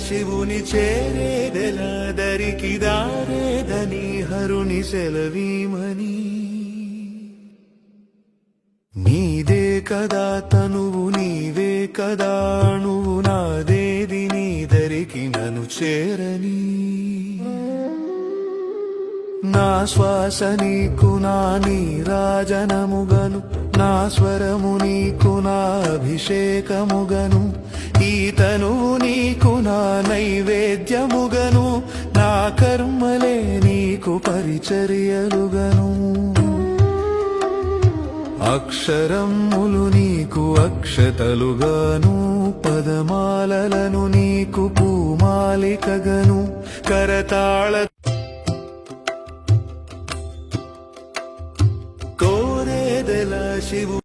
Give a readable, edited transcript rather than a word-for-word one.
శివుని చేరేదెలా దరికి దారేదని హరుని సెలవీమని నీదే కదా తనువు నీవే కదా నువ్వు నాదేది నీ దరికి నన్ను చేరని నా శ్వాస నీకు నా నీరాజనముగను నా స్వరము నీకు నా అభిషేకముగను ఈ తనువు నీకు నా నైవేద్యముగను నా కర్మలే నీకు పరిచర్యలుగను అక్షరములు నీకు అక్షతలుగాను పదమాలలను నీకు పూమాలికగను కరతాళ కోరేదెలా శివు